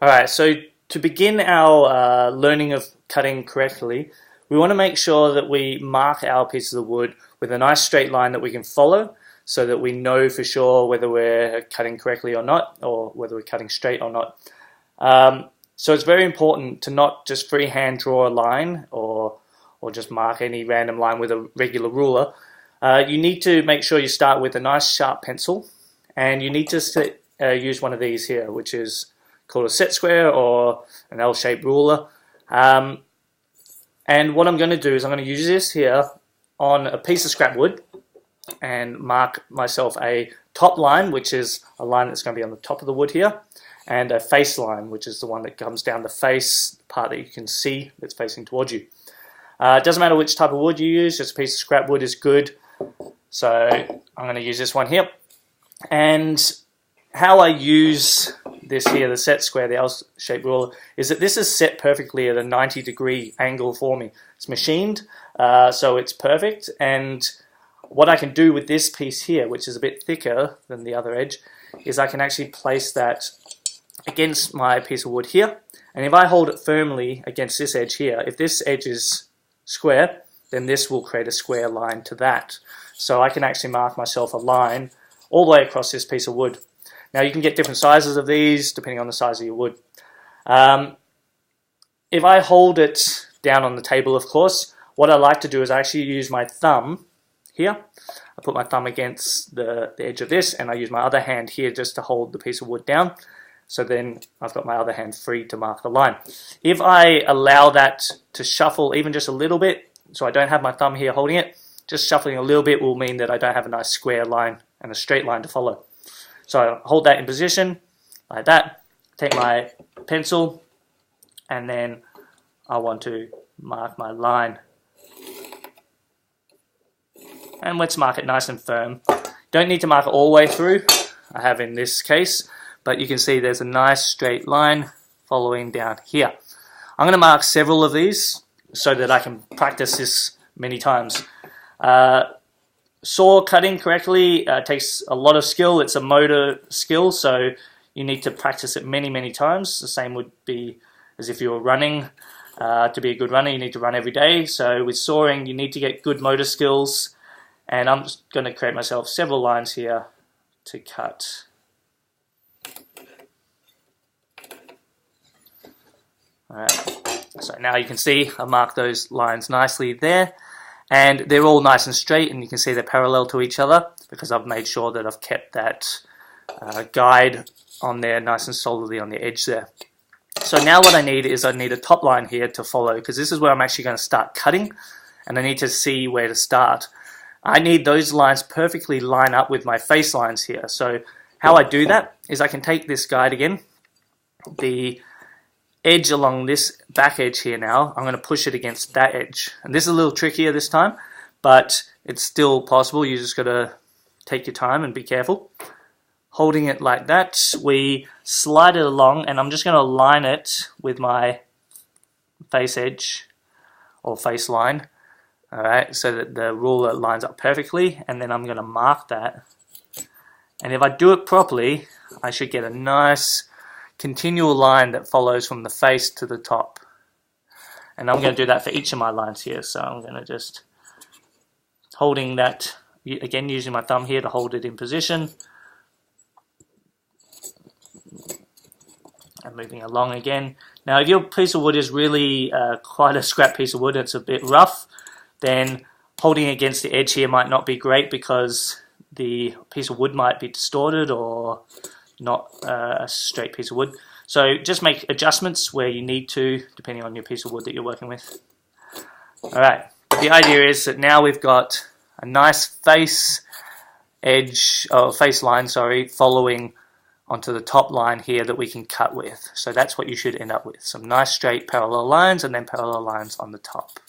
Alright, so to begin our learning of cutting correctly, we want to make sure that we mark our pieces of wood with a nice straight line that we can follow so that we know for sure whether we're cutting correctly or not, or whether we're cutting straight or not. So it's very important to not just freehand draw a line or just mark any random line with a regular ruler. You need to make sure you start with a nice sharp pencil, and you need to use one of these here, which is called a set square or an L-shaped ruler. And what I'm going to do is I'm going to use this here on a piece of scrap wood and mark myself a top line, which is a line that's going to be on the top of the wood here, and a face line, which is the one that comes down the face, the part that you can see that's facing towards you. It doesn't matter which type of wood you use, just a piece of scrap wood is good. So I'm going to use this one here. And how I use this here, the set square, the L-shaped ruler, is that this is set perfectly at a 90-degree angle for me. It's machined, so it's perfect. And what I can do with this piece here, which is a bit thicker than the other edge, is I can actually place that against my piece of wood here. And if I hold it firmly against this edge here, if this edge is square, then this will create a square line to that. So I can actually mark myself a line all the way across this piece of wood. Now you can get different sizes of these depending on the size of your wood. If I hold it down on the table, of course, what I like to do is I actually use my thumb here. I put my thumb against the edge of this, and I use my other hand here just to hold the piece of wood down. So then I've got my other hand free to mark the line. If I allow that to shuffle even just a little bit, so I don't have my thumb here holding it, just shuffling a little bit will mean that I don't have a nice square line and a straight line to follow. So I hold that in position like that, take my pencil, and then I want to mark my line. And let's mark it nice and firm. Don't need to mark it all the way through, I have in this case, but you can see there's a nice straight line following down here. I'm going to mark several of these so that I can practice this many times. Saw cutting correctly takes a lot of skill. It's a motor skill, so you need to practice it many times. The same would be as if you were running. To be a good runner, you need to run every day. So with sawing, you need to get good motor skills. And I'm just going to create myself several lines here to cut. Alright, so now you can see I marked those lines nicely there. And they're all nice and straight, and you can see they're parallel to each other because I've made sure that I've kept that guide on there nice and solidly on the edge there. So now what I need is I need a top line here to follow, because this is where I'm actually going to start cutting, and I need to see where to start. I need those lines perfectly line up with my face lines here. So how I do that is I can take this guide again, the edge along this back edge here now, I'm going to push it against that edge. And this is a little trickier this time, but it's still possible. You just got to take your time and be careful. Holding it like that, we slide it along, and I'm just going to line it with my face edge or face line. Alright, so that the ruler lines up perfectly, and then I'm going to mark that. And if I do it properly, I should get a nice continual line that follows from the face to the top. And I'm going to do that for each of my lines here. So I'm going to just holding that, again using my thumb here to hold it in position. And moving along again. Now if your piece of wood is really quite a scrap piece of wood, it's a bit rough, then holding against the edge here might not be great because the piece of wood might be distorted or not a straight piece of wood. So just make adjustments where you need to, depending on your piece of wood that you're working with. Alright, the idea is that now we've got a nice face edge, or face line, sorry, following onto the top line here that we can cut with. So that's what you should end up with. Some nice straight parallel lines and then parallel lines on the top.